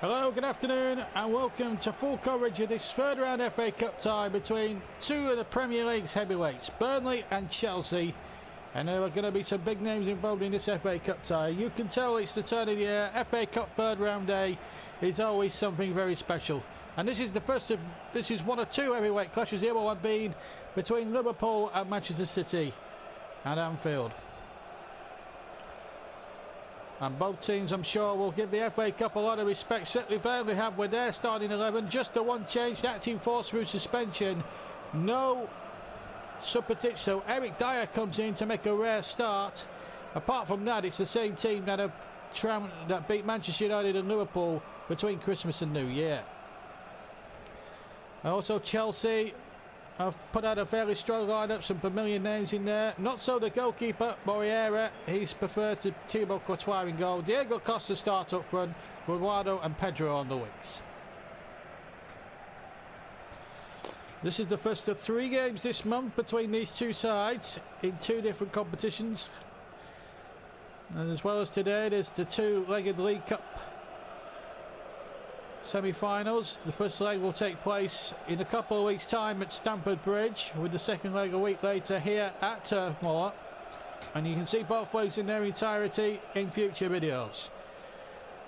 Hello, good afternoon and welcome to full coverage of this third round FA Cup tie between two of the Premier League's heavyweights, Burnley and Chelsea. And there are going to be some big names involved in this FA Cup tie. You can tell it's the turn of the year. FA Cup third round day is always something very special. And this is one of two heavyweight clashes, the other one being between Liverpool and Manchester City at Anfield. And both teams, I'm sure, will give the FA Cup a lot of respect. Certainly Burnley have with their starting 11. Just the one change, that team forced through suspension. No Substitute, so Eric Dyer comes in to make a rare start. Apart from that, it's the same team that beat Manchester United and Liverpool between Christmas and New Year. And also Chelsea have put out a fairly strong lineup, some familiar names in there. Not so the goalkeeper, Moreira. He's preferred to Thibaut Courtois in goal. Diego Costa starts up front, Guardado and Pedro on the wings. This is the first of 3 games this month between these two sides in 2 different competitions. And as well as today, there's the 2-legged League Cup semi-finals. The first leg will take place in a couple of weeks' time at Stamford Bridge, with the second leg a week later here at Turf Moor. And you can see both legs in their entirety in future videos.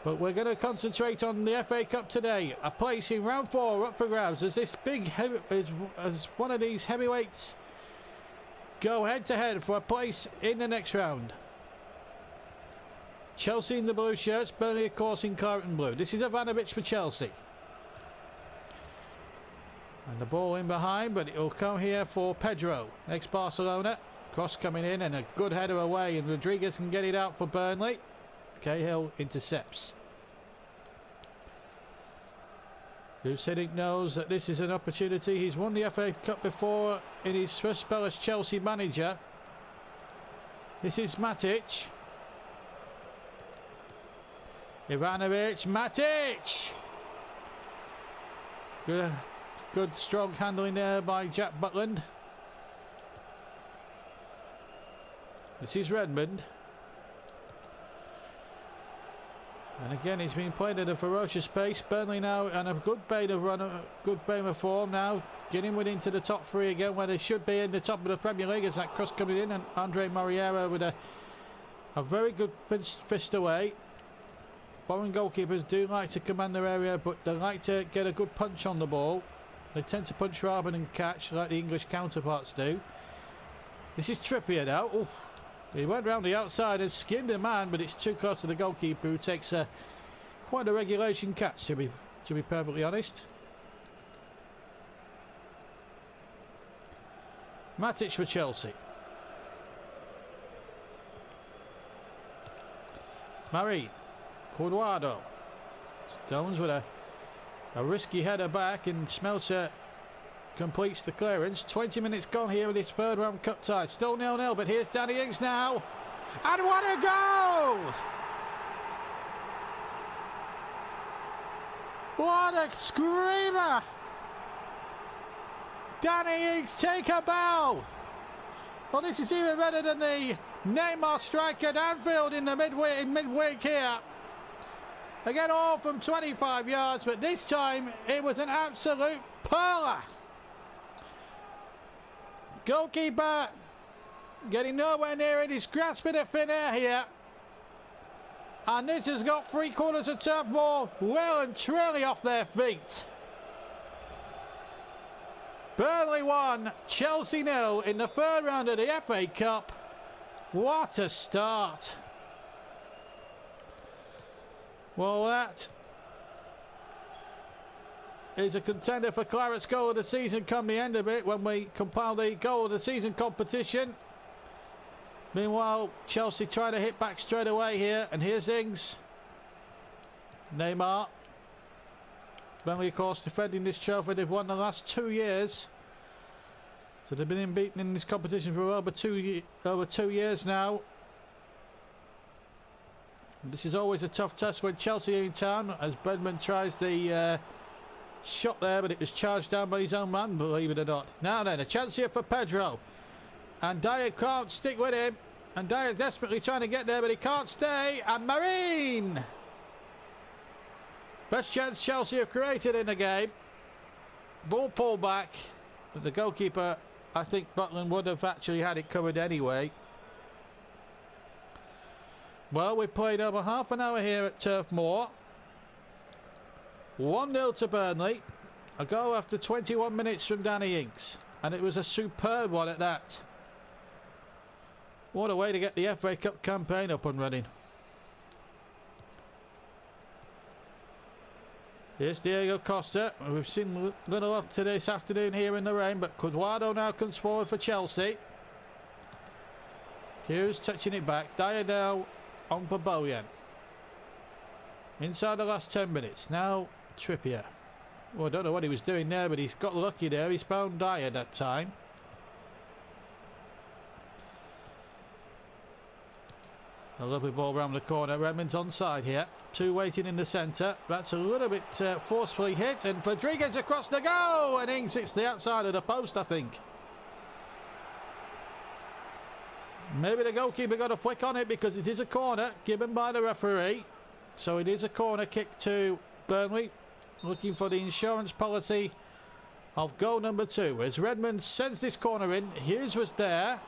But we're going to concentrate on the FA Cup today. A place in round 4 up for grabs as this as one of these heavyweights go head to head for a place in the next round. Chelsea in the blue shirts, Burnley of course in claret and blue. This is Ivanovic for Chelsea. And the ball in behind, but it will come here for Pedro, ex-Barcelona. Cross coming in and a good header away, and Rodriguez can get it out for Burnley. Cahill intercepts. Lucidic knows that this is an opportunity. He's won the FA Cup before in his first spell as Chelsea manager. This is Matic. Ivanovic, Matic! Good strong handling there by Jack Butland. This is Redmond. And again, he's been played at a ferocious pace. Burnley now on a good vein of form now, getting into the top 3 again, where they should be in the top of the Premier League. As that cross coming in, and Andre Moreira with a very good fist away. Foreign goalkeepers do like to command their area, but they like to get a good punch on the ball. They tend to punch rather than catch, like the English counterparts do. This is Trippier now. Oof. He went round the outside and skinned the man, but it's too close to the goalkeeper, who takes quite a regulation catch, to be perfectly honest. Matic for Chelsea. Marine. Guardado. Stones with a risky header back, and Smelter completes the clearance. 20 minutes gone here with this third round cup tie. Still 0-0, but here's Danny Ings now. And what a goal! What a screamer! Danny Ings, take a bow! Well, this is even better than the Neymar strike at Anfield in midweek here. Again, all from 25 yards, but this time it was an absolute perler. Goalkeeper getting nowhere near it. He's grasping a thin air here. And this has got 3/4 of Turf Moor well and truly off their feet. Burnley 1, Chelsea 0 in the third round of the FA Cup. What a start. Well, that is a contender for Claret's goal of the season come the end of it, when we compile the goal of the season competition. Meanwhile, Chelsea trying to hit back straight away here, and here's Ings. Neymar. Burnley, of course, defending this trophy. They've won the last 2 years, so they've been unbeaten in this competition for over 2 years now. This is always a tough test when Chelsea are in town, as Redmond tries the shot there, but it was charged down by his own man, believe it or not. Now then, a chance here for Pedro. And Dyer can't stick with him. And Dyer desperately trying to get there, but he can't stay. And Marine! Best chance Chelsea have created in the game. Ball pulled back, but the goalkeeper, I think Butland would have actually had it covered anyway. Well, we've played over half an hour here at Turf Moor. 1-0 to Burnley. A goal after 21 minutes from Danny Ings. And it was a superb one at that. What a way to get the FA Cup campaign up and running. Here's Diego Costa. We've seen little up to this afternoon here in the rain, but Cuadrado now comes forward for Chelsea. Hughes touching it back. Dyer now on for Bojan. Inside the last 10 minutes. Now Trippier. Well, I don't know what he was doing there, but he's got lucky there. He's found Dyer that time. A lovely ball round the corner. Redmond's onside here. Two waiting in the centre. That's a little bit forcefully hit. And Rodriguez across the goal. And Ings hits the outside of the post, I think. Maybe the goalkeeper got a flick on it because it is a corner given by the referee. So it is a corner kick to Burnley. Looking for the insurance policy of goal number 2. As Redmond sends this corner in. Hughes was there.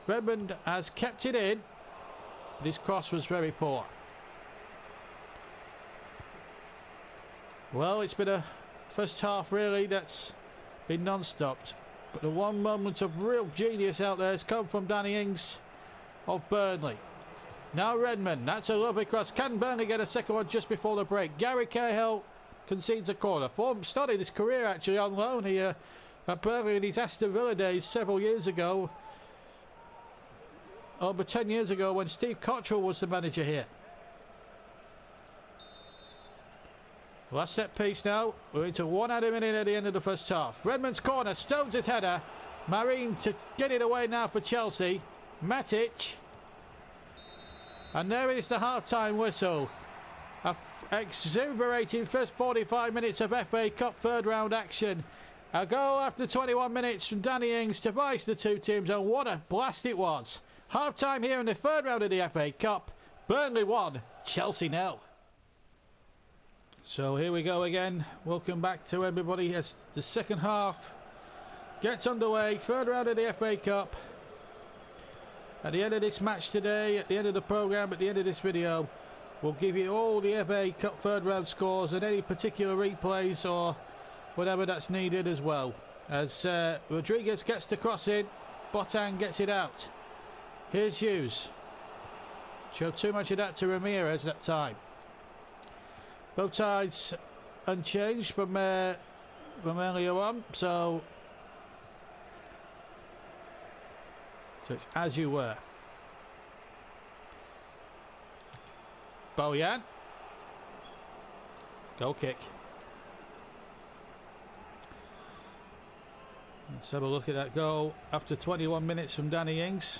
Redmond has kept it in. This cross was very poor. Well, it's been a first half really that's been non-stop. But the one moment of real genius out there has come from Danny Ings of Burnley. Now Redmond, that's a lovely cross. Can Burnley get a second one just before the break? Gary Cahill concedes a corner. Started his career actually on loan here at Burnley in his Aston Villa days several years ago. Over 10 years ago when Steve Cottrell was the manager here. Last set piece now. We're into 1 minute at the end of the first half. Redmond's corner, Stones his header. Marine to get it away now for Chelsea. Matic. And there is the half-time whistle. A exuberating first 45 minutes of FA Cup third round action. A goal after 21 minutes from Danny Ings to vice the two teams, and what a blast it was. Half-time here in the third round of the FA Cup. Burnley 1, Chelsea 0. So here we go again. Welcome back to everybody as the second half gets underway. Third round of the FA Cup. At the end of this match today, at the end of the programme, at the end of this video, we'll give you all the FA Cup third round scores and any particular replays or whatever that's needed as well. As Rodriguez gets the cross in, Botan gets it out. Here's Hughes. Showed too much of that to Ramirez that time. Both sides unchanged from earlier on, so it's as you were. Bojan. Goal kick. Let's have a look at that goal after 21 minutes from Danny Ings.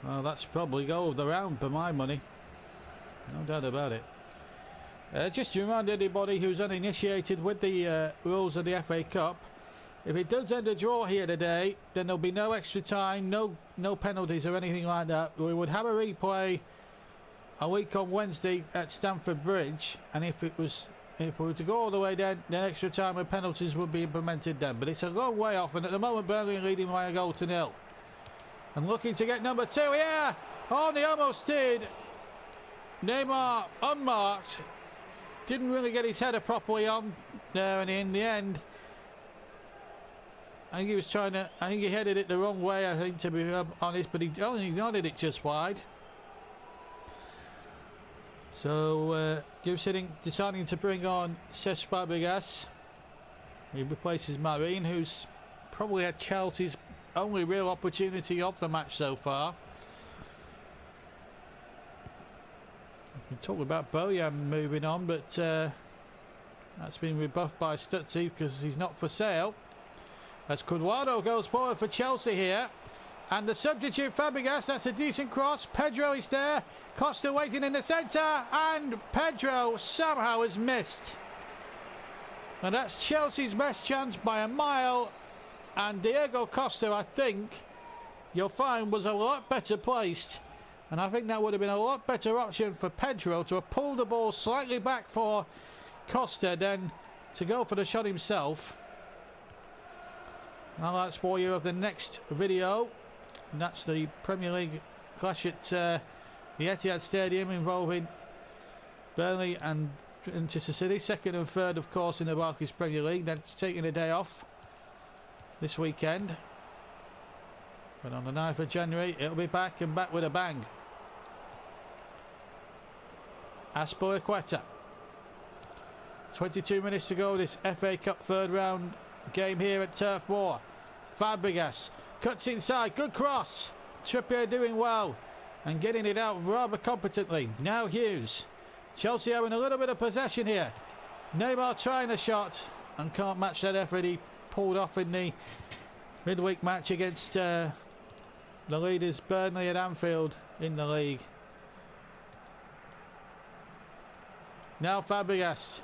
Well, that's probably goal of the round for my money. No doubt about it. Just to remind anybody who's uninitiated with the rules of the FA Cup, if it does end a draw here today, then there'll be no extra time, no penalties or anything like that. We would have a replay a week on Wednesday at Stamford Bridge, and if we were to go all the way down, then extra time and penalties would be implemented then. But it's a long way off, and at the moment Burnley are leading by a goal to 0. And looking to get number 2 here. Oh, they almost did. Neymar unmarked. Didn't really get his header properly on there, and in the end I think he was trying to, I think he headed it the wrong way, I think, to be honest, but he only nodded it just wide. So Gibbs deciding to bring on Cesc Fabregas. He replaces Marine, who's probably had Chelsea's only real opportunity of the match so far. We can talk about Bojan moving on, but that's been rebuffed by Stutzy because he's not for sale. As Cuadrado goes forward for Chelsea here. And the substitute Fabregas, that's a decent cross. Pedro is there. Costa waiting in the centre. And Pedro somehow has missed. And that's Chelsea's best chance by a mile. And Diego Costa, I think, you'll find, was a lot better placed And I think that would have been a lot better option for Pedro to have pulled the ball slightly back for Costa than to go for the shot himself. Now that's for you of the next video. And that's the Premier League clash at the Etihad Stadium involving Burnley and Manchester City. Second and third, of course, in the Barclays Premier League. That's taking a day off this weekend. But on the 9th of January, it'll be back and back with a bang. Azpilicueta. 22 minutes to go, this FA Cup third round game here at Turf Moor. Fabregas cuts inside, good cross. Trippier doing well and getting it out rather competently. Now Hughes. Chelsea having a little bit of possession here. Neymar trying a shot and can't match that effort he pulled off in the midweek match against the leaders Burnley at Anfield in the league. Now Fabregas.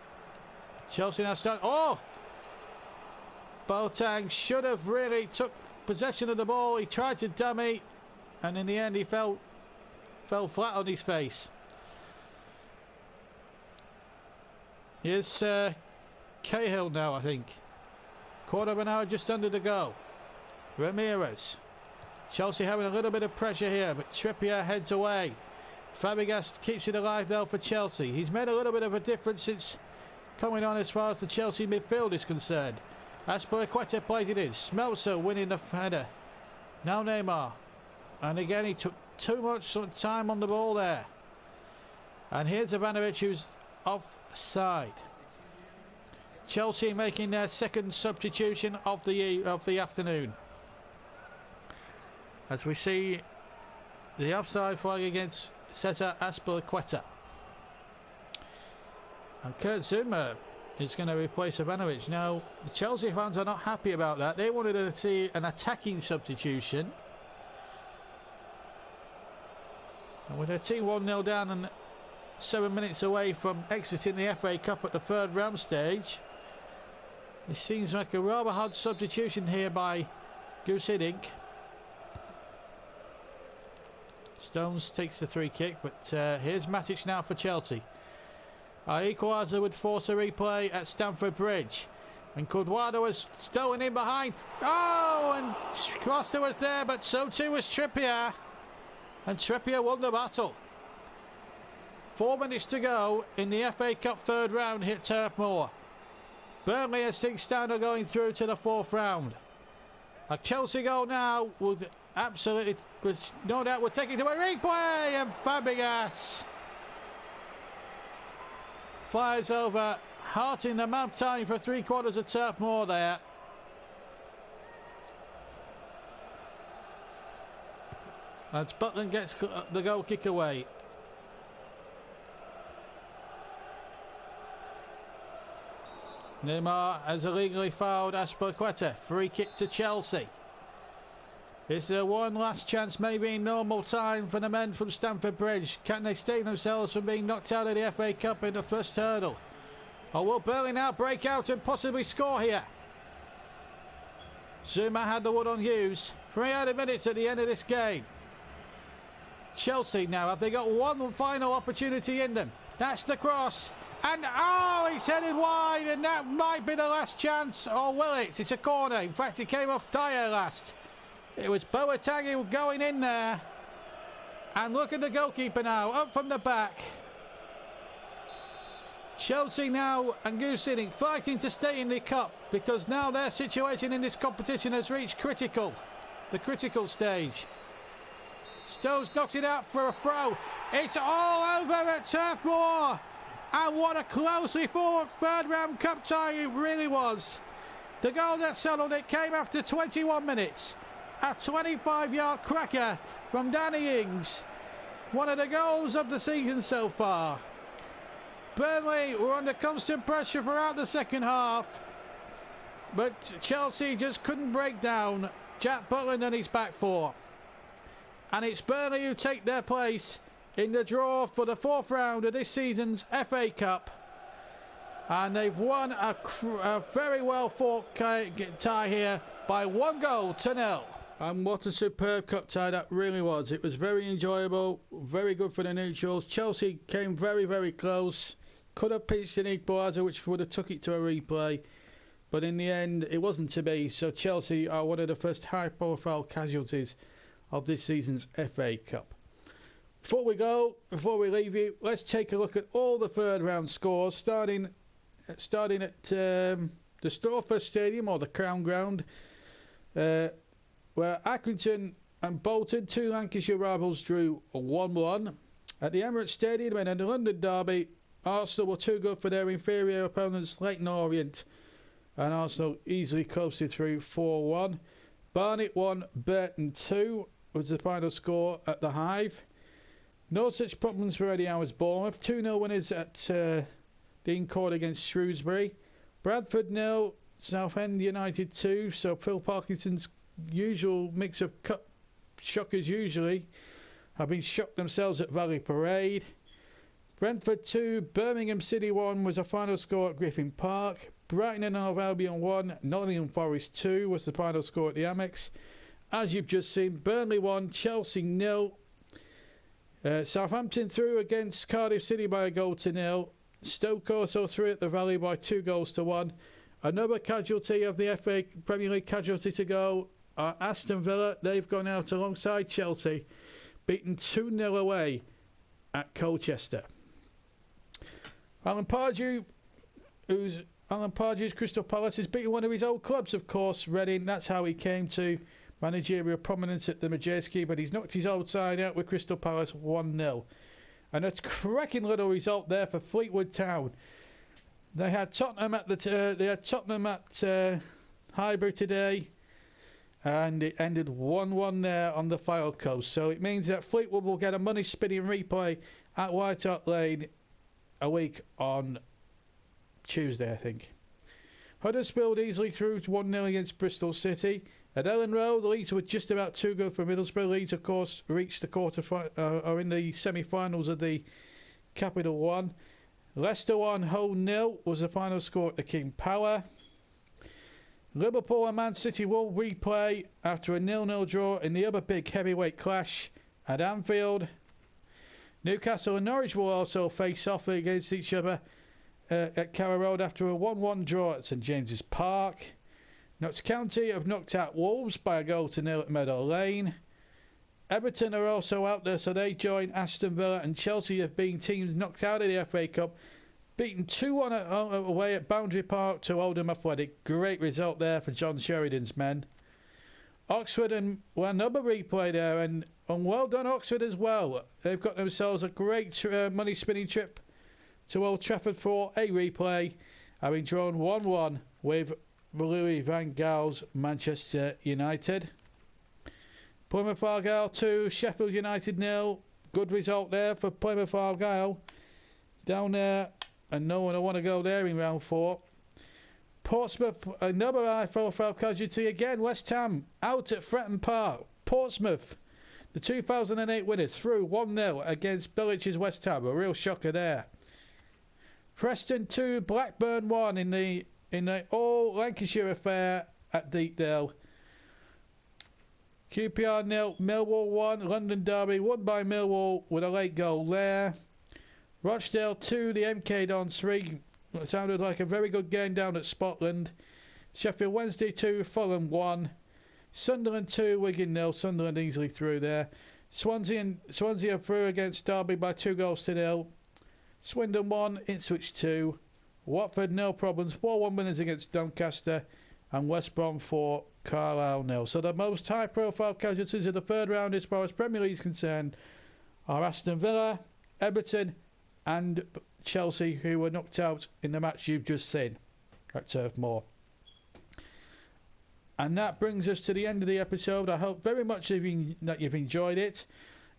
Chelsea now start. Oh! Boateng should have really took possession of the ball. He tried to dummy and in the end he fell flat on his face. Here's Cahill now, I think. Quarter of an hour just under to go. Ramirez. Chelsea having a little bit of pressure here, but Trippier heads away. Fabregas keeps it alive though for Chelsea. He's made a little bit of a difference since coming on as far as the Chelsea midfield is concerned. Azpilicueta plays it in. Smeltzer winning the header. Now Neymar. And again he took too much time on the ball there. And here's Ivanovic who's offside. Chelsea making their second substitution of the afternoon. As we see the offside flag against Cesar Azpilicueta. And Kurt Zouma is going to replace Ivanovic. Now, the Chelsea fans are not happy about that. They wanted to see an attacking substitution. And with their team 1-0 down and 7 minutes away from exiting the FA Cup at the third round stage, it seems like a rather hard substitution here by Goose Hiddink. Stones takes the free kick, but here's Matic now for Chelsea. Our equaliser would force a replay at Stamford Bridge. And Cuadrado was stolen in behind. Oh, and Costa was there, but so too was Trippier. And Trippier won the battle. 4 minutes to go in the FA Cup third round here at Turf Moor. Burnley as things stand are going through to the fourth round. A Chelsea goal now would absolutely, with no doubt, will take it to a replay, and Fabregas flies over, hearting the map time for 3/4 of Turf Moor there. As Butland gets the goal kick away. Neymar has illegally fouled Azpilicueta. Free kick to Chelsea. Is there one last chance, maybe in normal time, for the men from Stamford Bridge? Can they save themselves from being knocked out of the FA Cup in the first hurdle? Or will Burnley now break out and possibly score here? Zouma had the wood on Hughes. 300 minutes at the end of this game. Chelsea now, have they got one final opportunity in them? That's the cross. And oh, he's headed wide, and that might be the last chance. Or will it? It's a corner. In fact, it came off Dyer last. It was Boateng going in there. And look at the goalkeeper now, up from the back. Chelsea now and Goose Hiddink fighting to stay in the cup, because now their situation in this competition has reached the critical stage. Stones knocked it out for a throw. It's all over at Turf Moor. And what a closely fought third round cup tie it really was. The goal that settled it came after 21 minutes. A 25-yard cracker from Danny Ings. One of the goals of the season so far. Burnley were under constant pressure throughout the second half, but Chelsea just couldn't break down Jack Butland and his back four. And it's Burnley who take their place in the draw for the fourth round of this season's FA Cup. And they've won a very well fought tie here by 1-0. And what a superb cup tie that really was. It was very enjoyable, very good for the neutrals. Chelsea came very, very close. Could have pitched an equaliser, which would have took it to a replay. But in the end, it wasn't to be. So Chelsea are one of the first high-profile casualties of this season's FA Cup. Before we leave you, let's take a look at all the third round scores, starting at the Storefest Stadium, or the Crown Ground, where Accrington and Bolton, two Lancashire rivals, drew 1-1. At the Emirates Stadium and in the London derby, Arsenal were too good for their inferior opponents Leyton Orient, and Arsenal easily coasted through 4-1. Barnet 1, Burton 2 was the final score at the Hive. No such problems for Eddie Howe's Bournemouth. 2-0 winners at Dean Court against Shrewsbury. Bradford 0, Southend United 2. So Phil Parkinson's usual mix of cup shockers usually have been shocked themselves at Valley Parade. Brentford 2, Birmingham City 1 was the final score at Griffin Park. Brighton and Hove Albion 1, Nottingham Forest 2 was the final score at the Amex. As you've just seen, Burnley 1, Chelsea 0. Southampton through against Cardiff City by 1-0. Stoke also through at the Valley by 2-1. Another casualty of the FA Premier League casualty to go are Aston Villa. They've gone out alongside Chelsea, beaten 2-0 away at Colchester. Alan Pardew's Crystal Palace is beating one of his old clubs, of course, Reading. That's how he came to managerial prominence at the Majeski, but he's knocked his old side out with Crystal Palace 1-0. And a cracking little result there for Fleetwood Town. They had Tottenham at Highbury today, and it ended 1-1 there on the Fylde Coast. So it means that Fleetwood will get a money-spinning replay at White Hart Lane a week on Tuesday, I think. Huddersfield easily through 1-0 against Bristol City. At Ellen Road, Leeds were just about too good for Middlesbrough. Leeds, of course, reached the are in the semi-finals of the Capital One. Leicester 1, Hull 0 was the final score at the King Power. Liverpool and Man City will replay after a 0-0 draw in the other big heavyweight clash at Anfield. Newcastle and Norwich will also face off against each other at Carrow Road after a 1-1 draw at St James's Park. Notts County have knocked out Wolves by 1-0 at Meadow Lane. Everton are also out there, so they join Aston Villa, and Chelsea have been teams knocked out of the FA Cup, beaten 2-1 away at Boundary Park to Oldham Athletic. Great result there for John Sheridan's men. Oxford and another replay there, and well done Oxford as well. They've got themselves a great money spinning trip to Old Trafford for a replay, having drawn 1-1 with Louis van Gaal's Manchester United. Plymouth Argyle 2, Sheffield United 0. Good result there for Plymouth Argyle. Down there, and no one will want to go there in round 4. Portsmouth, another high-profile casualty again. West Ham out at Fratton Park. Portsmouth, the 2008 winners, through 1-0 against Billich's West Ham. A real shocker there. Preston 2, Blackburn 1 in the all Lancashire affair at Deepdale. QPR 0, Millwall 1, London Derby won by Millwall with a late goal there. Rochdale 2, the MK Dons 3. It sounded like a very good game down at Scotland. Sheffield Wednesday 2, Fulham 1. Sunderland 2, Wigan 0. Sunderland easily through there. Swansea are through against Derby by 2-0. Swindon 1, Ipswich 2. Watford, no problems. 4-1 winners against Doncaster. And West Brom 4, Carlisle 0. So the most high-profile casualties of the third round as far as Premier League is concerned are Aston Villa, Everton and Chelsea, who were knocked out in the match you've just seen at Turf Moor. And that brings us to the end of the episode. I hope very much that you've enjoyed it.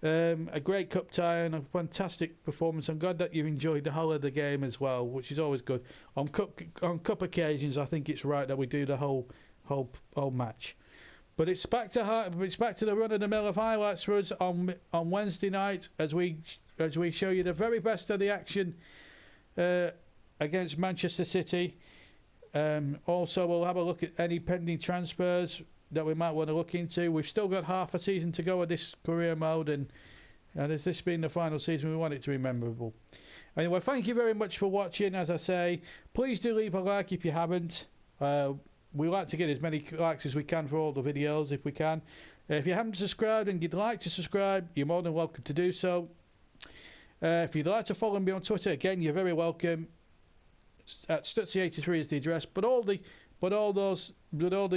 A great cup tie and a fantastic performance. I'm glad that you've enjoyed the whole of the game as well, which is always good. On cup occasions, I think it's right that we do the whole match. But it's back to the run of the mill of highlights for us on Wednesday night as we show you the very best of the action against Manchester City. Also, we'll have a look at any pending transfers that we might want to look into. We've still got half a season to go of this career mode, and has this been the final season, we want it to be memorable. Anyway, thank you very much for watching. As I say, please do leave a like if you haven't. We like to get as many likes as we can for all the videos if we can. If you haven't subscribed and you'd like to subscribe, you're more than welcome to do so. If you'd like to follow me on Twitter, again, you're very welcome. At Stutzy83 is the address, but all the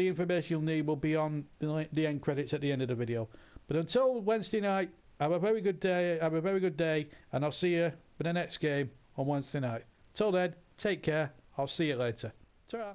information you'll need will be on the end credits at the end of the video. But until Wednesday night, have a very good day. Have a very good day, and I'll see you for the next game on Wednesday night. Till then, take care. I'll see you later. Ta-ra.